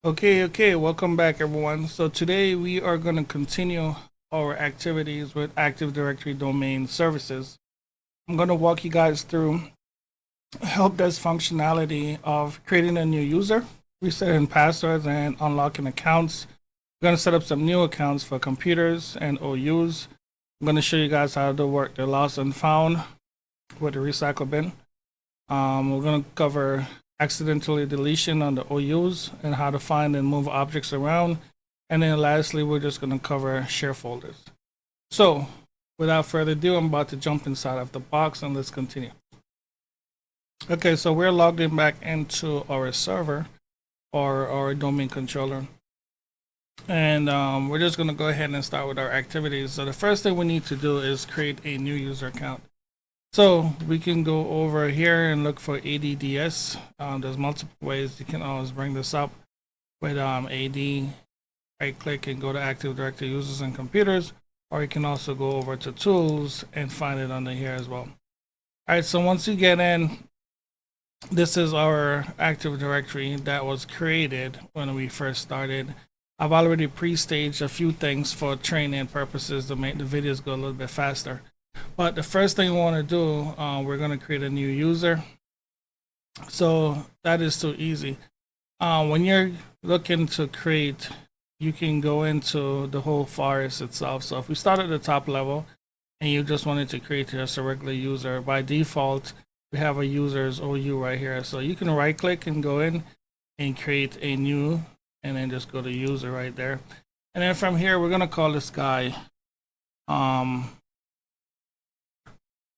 Okay, welcome back everyone. So today we are going to continue our activities with Active Directory domain services. I'm going to walk you guys through help desk functionality of creating a new user, resetting passwords, and unlocking accounts. We're going to set up some new accounts for computers and OUs. I'm going to show you guys how to work the lost and found with the recycle bin. We're going to cover accidentally deletion on the OUs and how to find and move objects around. And then lastly, we're just going to cover share folders. So without further ado, I'm about to jump inside of the box and let's continue. Okay, so we're logged in back into our server or our domain controller. And we're just going to go ahead and start with our activities. So the first thing we need to do is create a new user account. So we can go over here and look for ADDS. There's multiple ways you can always bring this up with AD. Right click and go to Active Directory users and computers, or you can also go over to tools and find it under here as well. All right, so once you get in, this is our Active Directory that was created when we first started. I've already pre-staged a few things for training purposes to make the videos go a little bit faster. But the first thing we want to do, we're going to create a new user. So that is too easy. When you're looking to create, you can go into the whole forest itself. So if we start at the top level and you just wanted to create just a regular user, by default, we have a user's OU right here. So you can right click and go in and create a new, and then just go to user right there. And then from here, we're going to call this guy,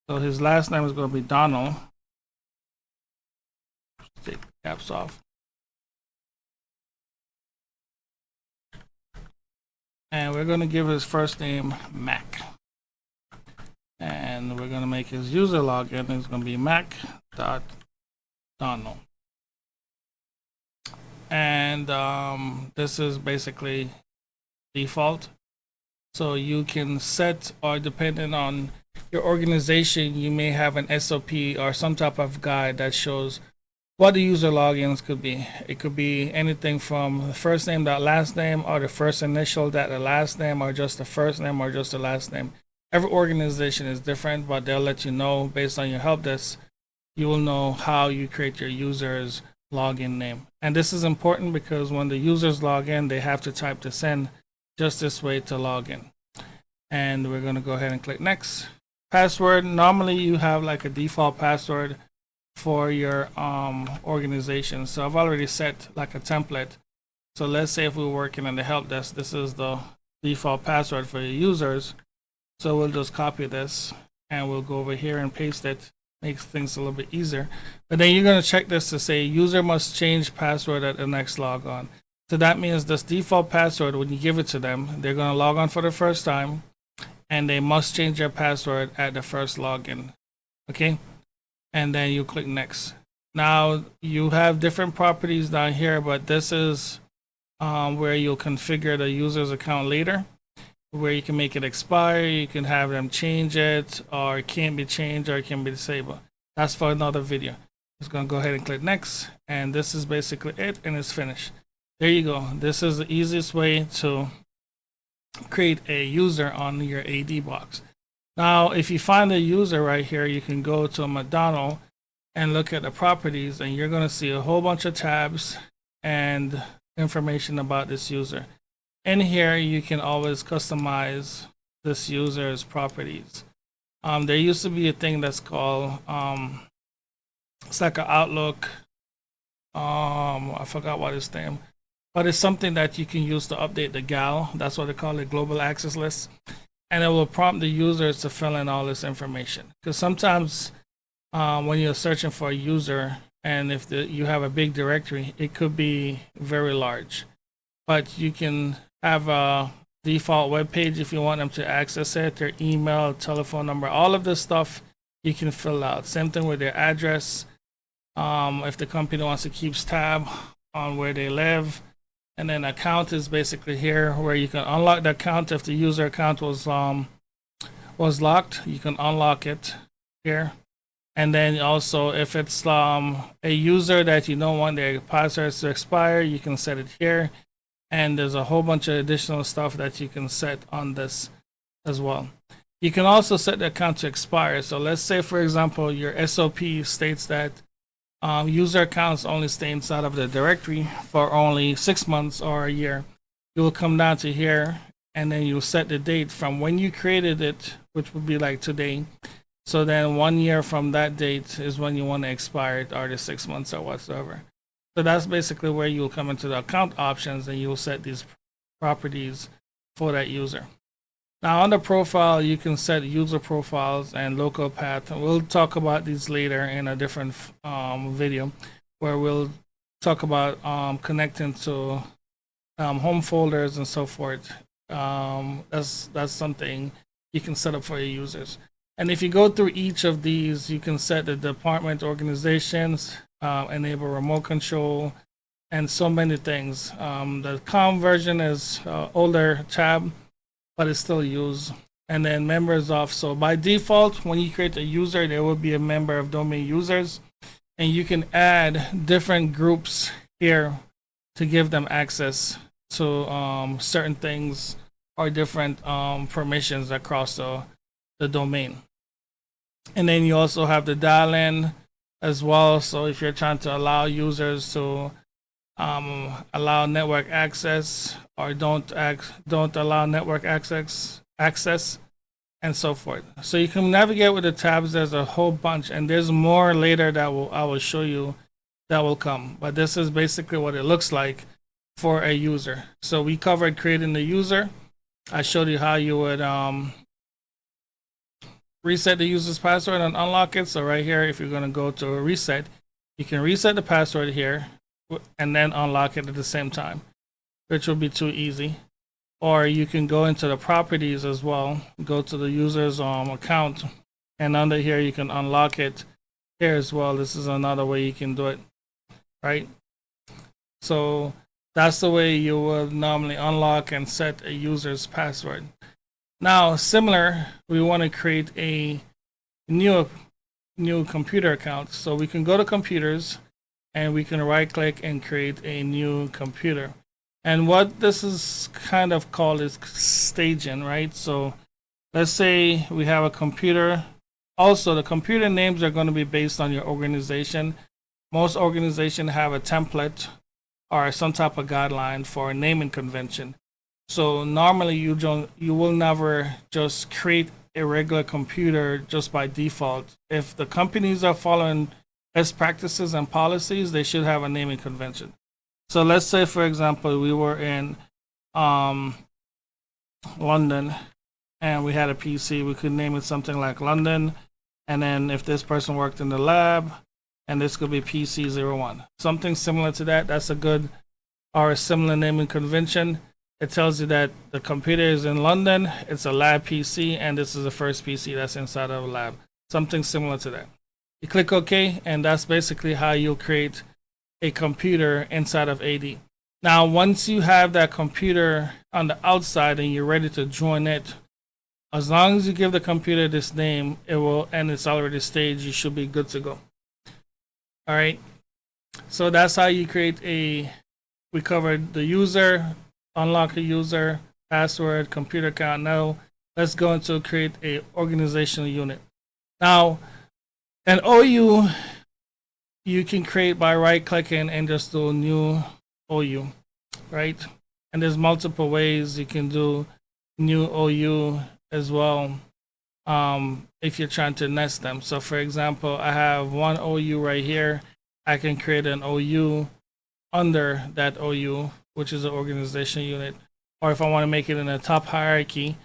so his last name is going to be Donald. Take the caps off. And we're going to give his first name Mac. And we're going to make his user login. It's going to be mac.donald. And this is basically default. So you can set, or depending on your organization, you may have an SOP or some type of guide that shows what the user logins could be. It could be anything from the first name dot last name, or the first initial dot the last name, or just the first name or just the last name. Every organization is different, but they'll let you know based on your help desk. You will know how you create your user's login name. And this is important because when the users log in, they have to type this in just this way to log in. And we're going to go ahead and click next. Password, normally you have like a default password for your organization. So I've already set like a template. So let's say if we're working on the help desk, this is the default password for your users. So we'll just copy this and we'll go over here and paste it. Makes things a little bit easier. But then you're going to check this to say user must change password at the next log on. So that means this default password, when you give it to them, they're going to log on for the first time and they must change their password at the first login. Okay. And then you click next. Now you have different properties down here, but this is where you'll configure the user's account later, where you can make it expire, you can have them change it, or it can't be changed, or it can be disabled. That's for another video. Just gonna go ahead and click next, and this is basically it, and it's finished. There you go. This is the easiest way to create a user on your AD box. Now, if you find a user right here, you can go to McDonald and look at the properties, and you're going to see a whole bunch of tabs and information about this user. In here, you can always customize this user's properties. There used to be a thing that's called, it's like an Outlook. I forgot what it's named, but it's something that you can use to update the GAL. That's what they call it, Global Access List. And it will prompt the users to fill in all this information. Because sometimes when you're searching for a user, and if you have a big directory, it could be very large. But you can have a default web page if you want them to access it, their email, telephone number, all of this stuff you can fill out. Same thing with their address. If the company wants to keep tab on where they live. And then account is basically here where you can unlock the account. If the user account was locked, you can unlock it here. And then also if it's a user that you don't want their passwords to expire, you can set it here. And there's a whole bunch of additional stuff that you can set on this as well. You can also set the account to expire. So let's say, for example, your SOP states that user accounts only stay inside of the directory for only 6 months or a year. You will come down to here, and then you'll set the date from when you created it, which would be like today. So then 1 year from that date is when you want to expire it, or the 6 months or whatsoever. So that's basically where you'll come into the account options, and you'll set these properties for that user. Now on the profile, you can set user profiles and local path. We'll talk about these later in a different video, where we'll talk about connecting to home folders and so forth. That's something you can set up for your users. And if you go through each of these, you can set the department organizations, enable remote control, and so many things. The COM version is older tab, but it's still used. And then members of, so by default, when you create a user, there will be a member of domain users, and you can add different groups here to give them access to certain things or different permissions across the domain. And then you also have the dial-in as well. So if you're trying to allow users to allow network access, or don't allow network access, and so forth. So you can navigate with the tabs. There's a whole bunch, and there's more later that I will show you that will come. But this is basically what it looks like for a user. So we covered creating the user. I showed you how you would reset the user's password and unlock it. So right here, if you're going to go to a reset, you can reset the password here and then unlock it at the same time, which will be too easy. Or you can go into the properties as well, go to the user's account, and under here you can unlock it here as well. This is another way you can do it, right? So that's the way you would normally unlock and set a user's password. Now, similar, we want to create a new computer account. So we can go to computers, and we can right click and create a new computer. And what this is kind of called is staging, right? So let's say we have a computer. Also, the computer names are going to be based on your organization. Most organizations have a template or some type of guideline for a naming convention. So normally you will never just create a regular computer just by default. If the companies are following best practices and policies, they should have a naming convention. So let's say, for example, we were in London and we had a PC. We could name it something like London, and then if this person worked in the lab, and this could be PC01. Something similar to that. That's a good or a similar naming convention. It tells you that the computer is in London, it's a lab PC, and this is the first PC that's inside of a lab. Something similar to that. You click OK, and that's basically how you'll create a computer inside of AD. Now, once you have that computer on the outside and you're ready to join it, as long as you give the computer this name, it will, and it's already staged, you should be good to go. All right. So that's how you create we covered the user, unlock a user, password, computer account. Now let's go into create a organizational unit. Now, an OU you can create by right clicking and just do new OU, right? And there's multiple ways you can do new OU as well if you're trying to nest them. So for example, I have one OU right here. I can create an OU under that OU, which is an organization unit. Or if I want to make it in a top hierarchy,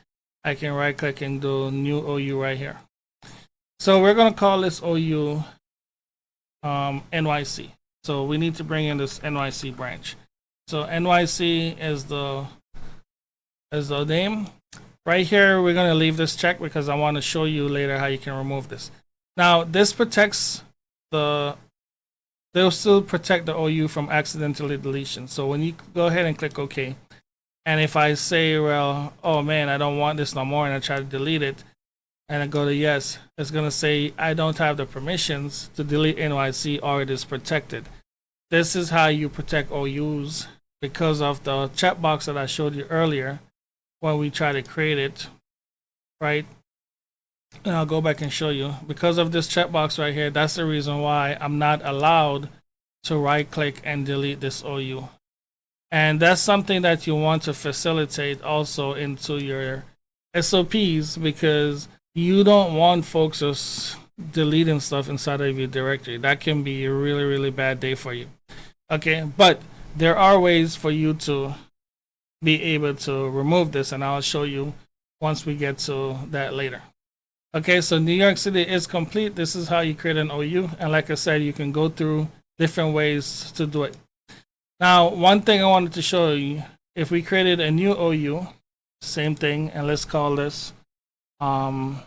I can right click and do new OU right here. So we're going to call this OU NYC. So we need to bring in this NYC branch. So NYC is the name. Right here, we're going to leave this check because I want to show you later how you can remove this. Now, this protects they'll still protect the OU from accidental deletion. So when you go ahead and click OK, and if I say, well, oh man, I don't want this no more, and I try to delete it, and I go to yes, it's going to say I don't have the permissions to delete NYC or it is protected. This is how you protect OUs because of the checkbox that I showed you earlier when we try to create it, right? And I'll go back and show you. Because of this checkbox right here, that's the reason why I'm not allowed to right click and delete this OU. And that's something that you want to facilitate also into your SOPs, because you don't want folks just deleting stuff inside of your directory. That can be a really, really bad day for you. Okay, but there are ways for you to be able to remove this, and I'll show you once we get to that later. Okay, so New York City is complete. This is how you create an OU. And like I said, you can go through different ways to do it. Now, one thing I wanted to show you, if we created a new OU, same thing, and let's call this PAM,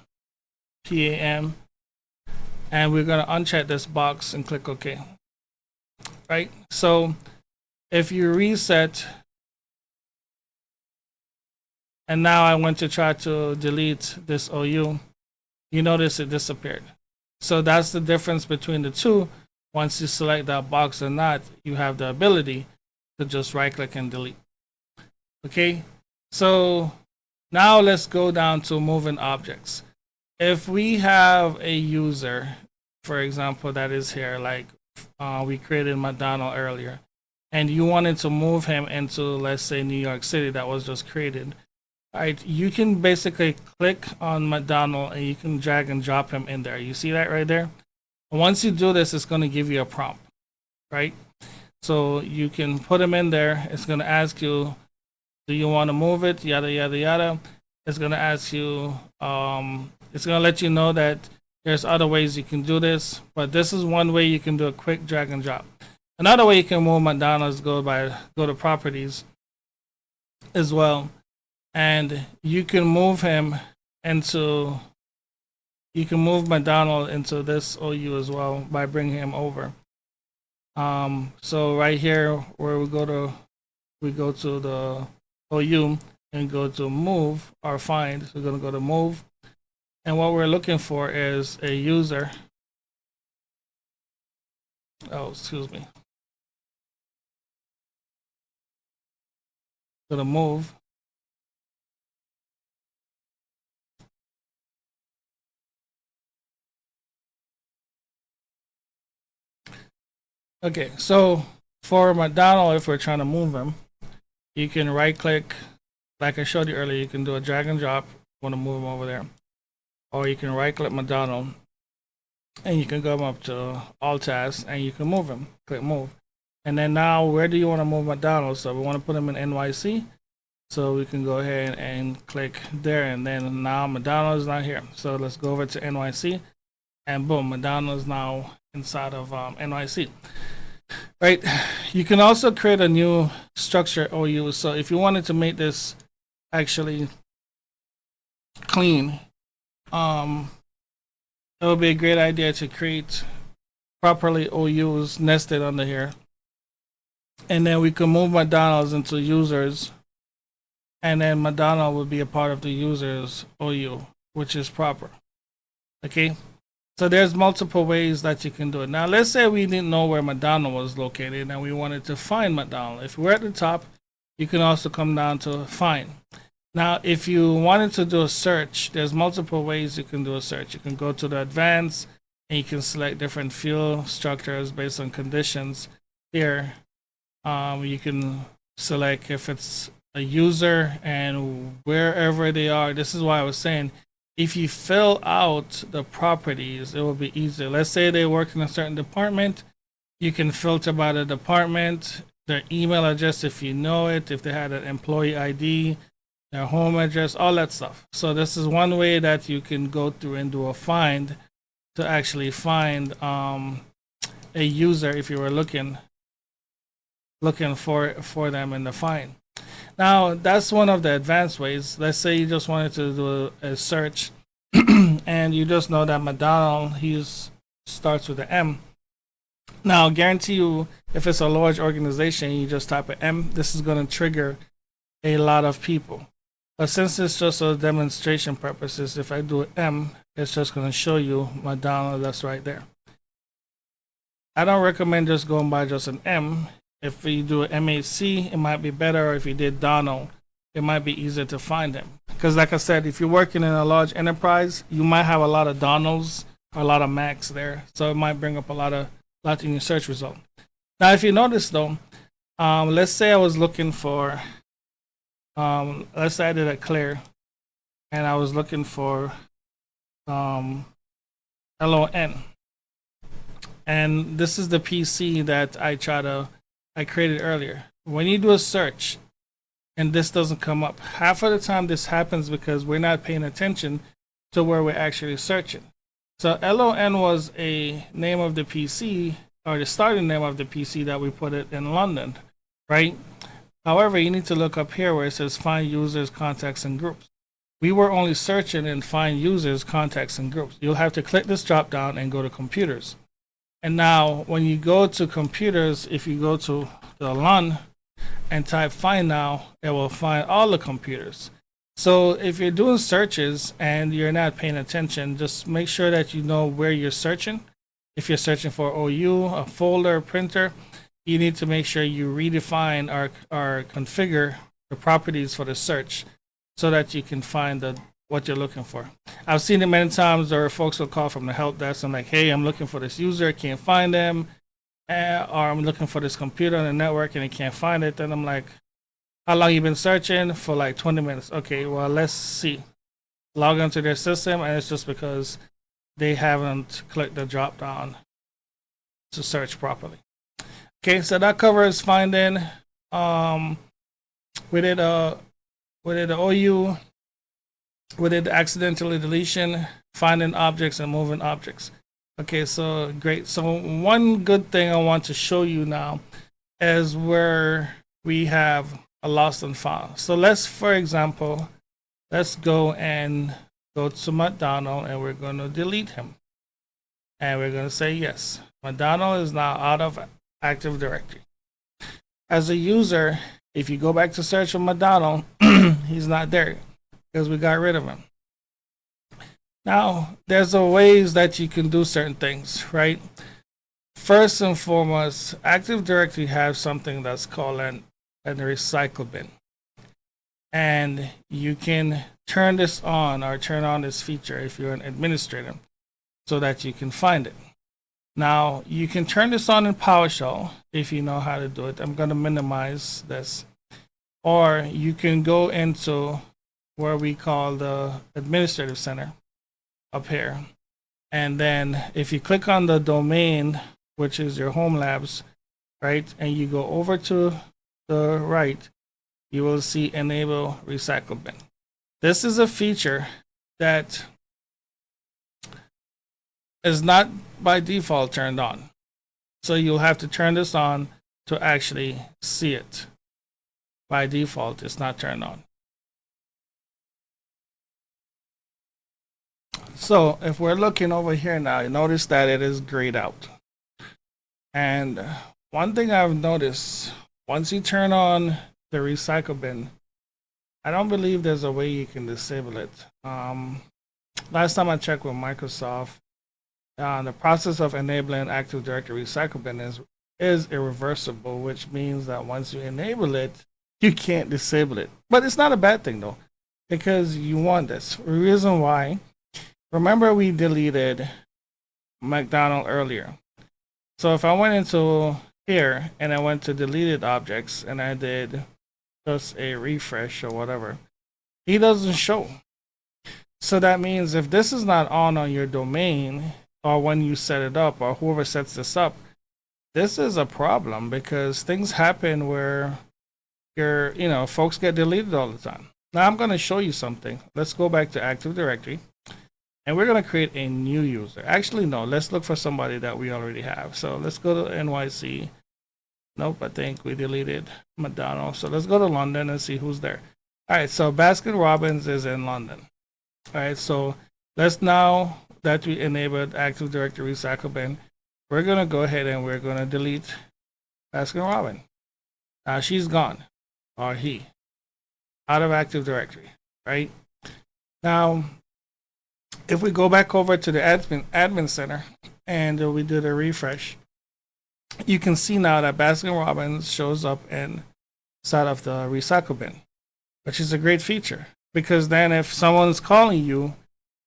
and we're going to uncheck this box and click OK. Right? So if you reset, and now I went to try to delete this OU, you notice it disappeared. So that's the difference between the two. Once you select that box or not, you have the ability to just right click and delete. Okay, so now let's go down to moving objects. If we have a user, for example, that is here, like we created McDonald earlier, and you wanted to move him into, let's say, New York City that was just created. All right, you can basically click on McDonald and you can drag and drop him in there. You see that right there? Once you do this, it's going to give you a prompt, right? So you can put him in there. It's going to ask you, do you want to move it? Yada, yada, yada. It's going to ask you, it's going to let you know that there's other ways you can do this, but this is one way you can do a quick drag and drop. Another way you can move McDonald's, go to properties as well. And you can move him into, you can move McDonald into this OU as well by bringing him over. So right here where we go to the OU and go to move or find. So we're going to go to move. And what we're looking for is a user. Oh, excuse me. Go to move. Okay, so for McDonald, if we're trying to move him, you can right click, like I showed you earlier, you can do a drag and drop, want to move him over there. Or you can right click McDonald and you can go up to all tasks and you can move him, click move. And then now where do you want to move McDonald? So we want to put him in NYC. So we can go ahead and click there, and then now McDonald is not here. So let's go over to NYC and boom, McDonald is now inside of NYC. Right, you can also create a new structure OU. So if you wanted to make this actually clean, it would be a great idea to create properly OUs nested under here, and then we can move McDonald's into users, and then McDonald would be a part of the users OU, which is proper. Okay. So there's multiple ways that you can do it. Now, let's say we didn't know where McDonald was located and we wanted to find McDonald. If we're at the top, you can also come down to find. Now, if you wanted to do a search, there's multiple ways you can do a search. You can go to the advanced and you can select different field structures based on conditions. Here, you can select if it's a user and wherever they are. This is why I was saying, if you fill out the properties, it will be easier. Let's say they work in a certain department. You can filter by the department, their email address if you know it, if they had an employee ID, their home address, all that stuff. So this is one way that you can go through and do a find to actually find a user if you were looking for them in the find. Now, that's one of the advanced ways. Let's say you just wanted to do a search and you just know that McDonald, he starts with an M. Now, guarantee you, if it's a large organization, you just type an M, this is going to trigger a lot of people. But since it's just a demonstration purposes, if I do M, it's just going to show you my download that's right there. I don't recommend just going by just an M. If you do an MAC, it might be better, or if you did Donald, it might be easier to find them. Because like I said, if you're working in a large enterprise, you might have a lot of Donalds or a lot of Macs there. So it might bring up a lot in your search result. Now, if you notice though, let's say I was looking for, let's say I did a clear and I was looking for LON. And this is the PC that I created earlier. When you do a search and this doesn't come up, half of the time this happens because we're not paying attention to where we're actually searching. So LON was a name of the PC, or the starting name of the PC that we put it in London, right? However, you need to look up here where it says find users, contacts, and groups. We were only searching in find users, contacts, and groups. You'll have to click this drop down and go to computers. And now when you go to computers, if you go to the LUN and type find now, it will find all the computers. So if you're doing searches and you're not paying attention, just make sure that you know where you're searching. If you're searching for OU, a folder, printer, you need to make sure you redefine or configure the properties for the search so that you can find what you're looking for. I've seen it many times where folks will call from the help desk and like, hey, I'm looking for this user, I can't find them, or I'm looking for this computer on the network and I can't find it. Then I'm like, how long you been searching? For like 20 minutes. Okay, well, let's see. Log into their system, and it's just because they haven't clicked the drop down to search properly. Okay, so that covers finding. We did the OU. We did the accidental deletion, finding objects and moving objects. Okay, so great. So one good thing I want to show you now is where we have a lost and found. So let's, for example, let's go to McDonald and we're going to delete him. And we're going to say yes. McDonald is now out of Active Directory. As a user, if you go back to search for McDonald, he's not there because we got rid of him. Now, there's a ways that you can do certain things, right? First and foremost, Active Directory has something that's called a recycle bin. And you can turn this on or turn on this feature if you're an administrator so that you can find it. Now, you can turn this on in PowerShell if you know how to do it. I'm going to minimize this. Or you can go into where we call the Administrative Center up here. And then if you click on the domain, which is your home labs, right, and you go over to the right, you will see Enable Recycle Bin. This is a feature that is not by default turned on. So you'll have to turn this on to actually see it. By default, it's not turned on. So if we're looking over here now, you notice that it is grayed out. And one thing I've noticed, once you turn on the recycle bin, I don't believe there's a way you can disable it. Last time I checked with Microsoft, the process of enabling Active Directory recycle bin is irreversible, which means that once you enable it, you can't disable it. But it's not a bad thing though, because you want this. The reason why, remember we deleted McDonald earlier. So if I went into here and I went to deleted objects and I did just a refresh or whatever, he doesn't show. So that means if this is not on your domain or when you set it up or whoever sets this up, this is a problem because things happen where folks get deleted all the time. Now I'm going to show you something. Let's go back to Active Directory and we're going to create a new user. Actually, no, let's look for somebody that we already have. So let's go to NYC. Nope, I think we deleted McDonald. So let's go to London and see who's there. All right, so Baskin Robbins is in London. All right, so let's now that we enabled Active Directory Recycle Bin, we're going to go ahead and we're going to delete Baskin Robbins. Now she's gone, or he, out of Active Directory. right? Now, if we go back over to the admin center and we do the refresh, you can see now that Baskin Robbins shows up inside of the recycle bin, which is a great feature, because then if someone's calling you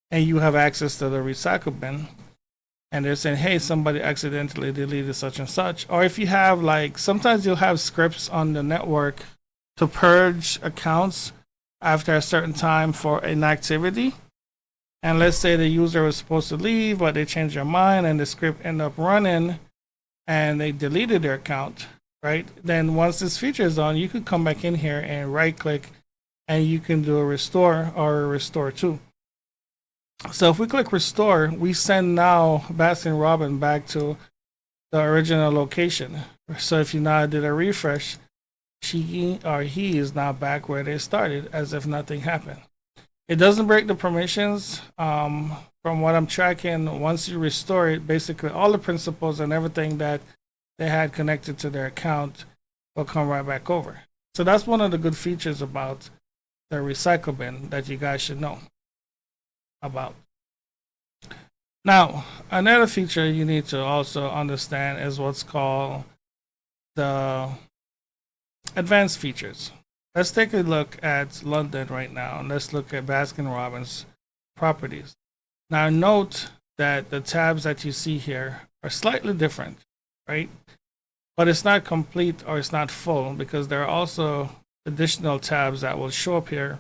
and you have access to the recycle bin and they're saying, hey, somebody accidentally deleted such and such, or if you have, like, sometimes you'll have scripts on the network to purge accounts after a certain time for inactivity. And let's say the user was supposed to leave, but they changed their mind and the script ended up running and they deleted their account, right? Then once this feature is on, you could come back in here and right click and you can do a restore or a restore to. So if we click restore, we send now Baskin Robbins back to the original location. So if you now did a refresh, she or he is now back where they started as if nothing happened. It doesn't break the permissions. From what I'm tracking, once you restore it, basically all the principals and everything that they had connected to their account will come right back over. So that's one of the good features about the recycle bin that you guys should know about. Now, another feature you need to also understand is what's called the advanced features. Let's take a look at London right now, and let's look at Baskin Robbins properties. Now note that the tabs that you see here are slightly different, right? But it's not complete or it's not full, because there are also additional tabs that will show up here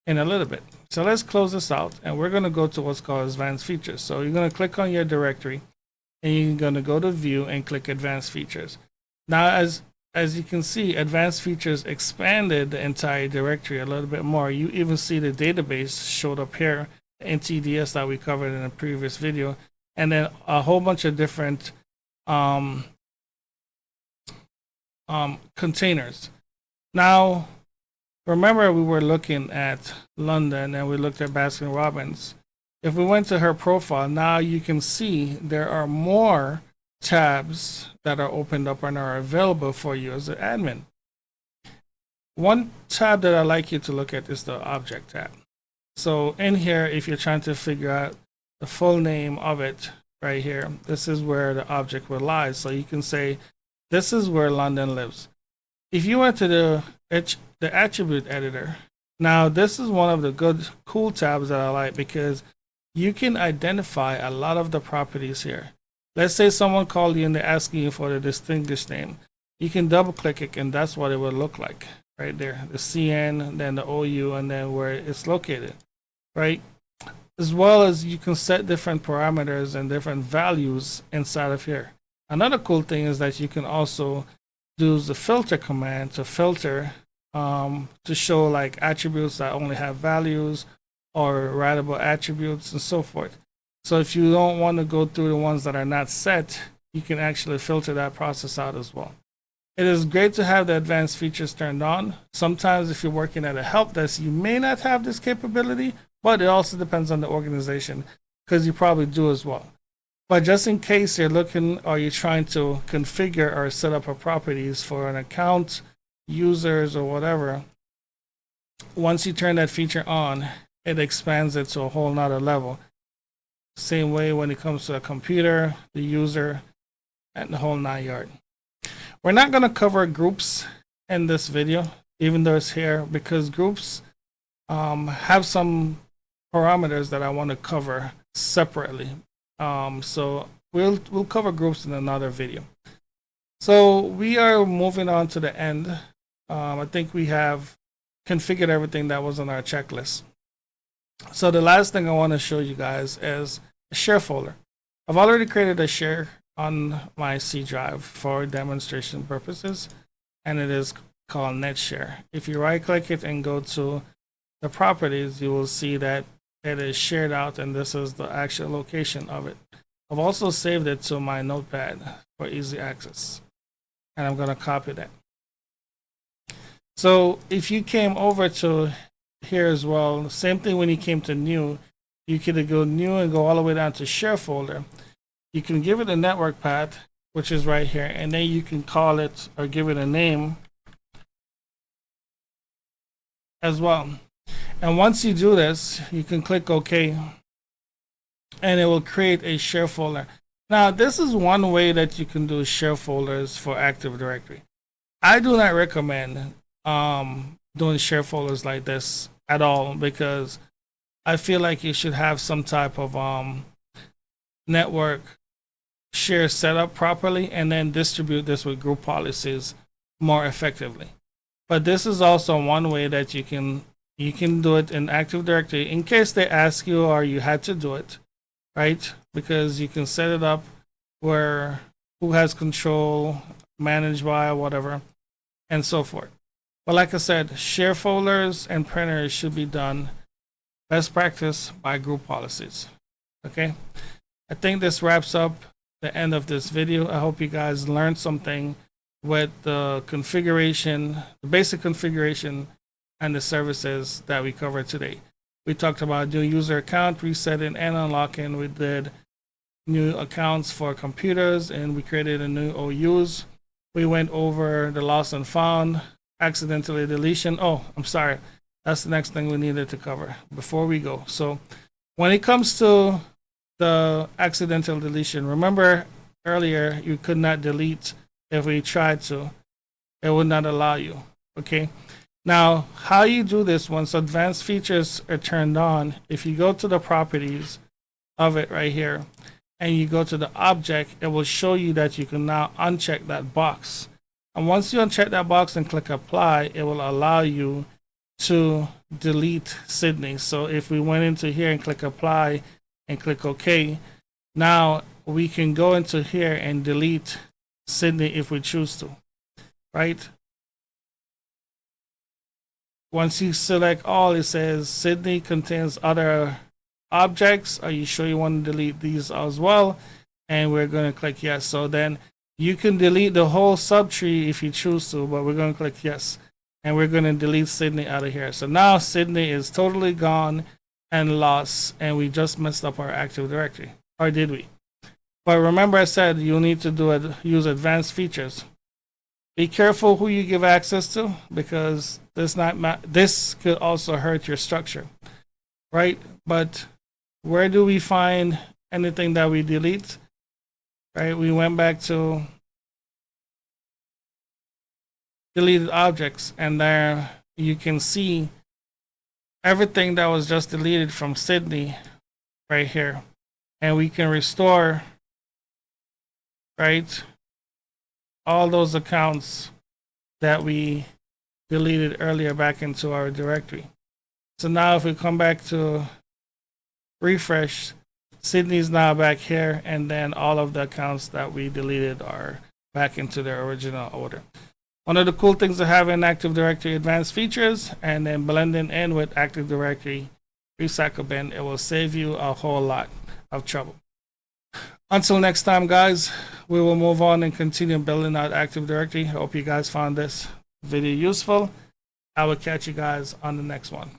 in a little bit. So let's close this out, and we're going to go to what's called advanced features. So you're going to click on your directory and you're going to go to view and click advanced features. Now as you can see, advanced features expanded the entire directory a little bit more. You even see the database showed up here, NTDS that we covered in a previous video, and then a whole bunch of different containers. Now, remember we were looking at London and we looked at Baskin Robbins. If we went to her profile, now you can see there are more tabs that are opened up and are available for you as an admin. One tab that I like you to look at is the object tab. So in here, if you're trying to figure out the full name of it right here, this is where the object will lie. So you can say, this is where London lives. If you went to the attribute editor, now this is one of the good, cool tabs that I like, because you can identify a lot of the properties here. Let's say someone called you and they're asking you for the distinguished name. You can double click it and that's what it would look like right there. The CN, then the OU, and then where it's located, right? As well as you can set different parameters and different values inside of here. Another cool thing is that you can also use the filter command to filter to show like attributes that only have values or writable attributes and so forth. So if you don't want to go through the ones that are not set, you can actually filter that process out as well. It is great to have the advanced features turned on. Sometimes if you're working at a help desk, you may not have this capability, but it also depends on the organization, because you probably do as well. But just in case you're looking or you're trying to configure or set up a properties for an account, users, or whatever, once you turn that feature on, it expands it to a whole nother level. Same way when it comes to a computer, the user, and the whole 9 yards. We're not going to cover groups in this video, even though it's here, because groups have some parameters that I want to cover separately. So we'll cover groups in another video. So we are moving on to the end. I think we have configured everything that was on our checklist. So the last thing I want to show you guys is a share folder. I've already created a share on my C drive for demonstration purposes, and it is called NetShare. If you right click it and go to the properties, you will see that it is shared out, and this is the actual location of it. I've also saved it to my notepad for easy access, and I'm going to copy that. So if you came over to here as well, same thing when you came to new, you could go new and go all the way down to share folder. You can give it a network path, which is right here, and then you can call it or give it a name as well. And once you do this, you can click OK, and it will create a share folder. Now, this is one way that you can do share folders for Active Directory. I do not recommend doing share folders like this at all, because I feel like you should have some type of network share set up properly and then distribute this with group policies more effectively. But this is also one way that you can do it in Active Directory in case they ask you or you had to do it, right? Because you can set it up where who has control, managed by, whatever, and so forth. But like I said, share folders and printers should be done best practice by group policies. Okay, I think this wraps up the end of this video. I hope you guys learned something with the configuration, the basic configuration, and the services that we covered today. We talked about new user account resetting and unlocking. We did new accounts for computers, and we created a new OUs. We went over the lost and found, accidentally deletion. Oh, I'm sorry. That's the next thing we needed to cover before we go. So when it comes to the accidental deletion, remember earlier you could not delete if we tried to. It would not allow you. Okay. Now, how you do this once advanced features are turned on, if you go to the properties of it right here and you go to the object, it will show you that you can now uncheck that box. And once you uncheck that box and click apply, it will allow you to delete Sydney. So if we went into here and click apply and click OK, now we can go into here and delete Sydney if we choose to, right? Once you select all, it says Sydney contains other objects. Are you sure you want to delete these as well? And we're going to click yes. So then you can delete the whole subtree if you choose to, but we're going to click yes. And we're going to delete Sydney out of here. So now Sydney is totally gone and lost, and we just messed up our Active Directory. Or did we? But remember I said you need to do it, use advanced features. Be careful who you give access to, because this could also hurt your structure, right? But where do we find anything that we delete? Right? We went back to deleted objects, and there you can see everything that was just deleted from Sydney right here. And we can restore, right, all those accounts that we deleted earlier back into our directory. So now if we come back to refresh, Sydney's now back here, and then all of the accounts that we deleted are back into their original order. One of the cool things to have in Active Directory advanced features, and then blending in with Active Directory recycle bin, it will save you a whole lot of trouble. Until next time, guys, we will move on and continue building out Active Directory. I hope you guys found this video useful. I will catch you guys on the next one.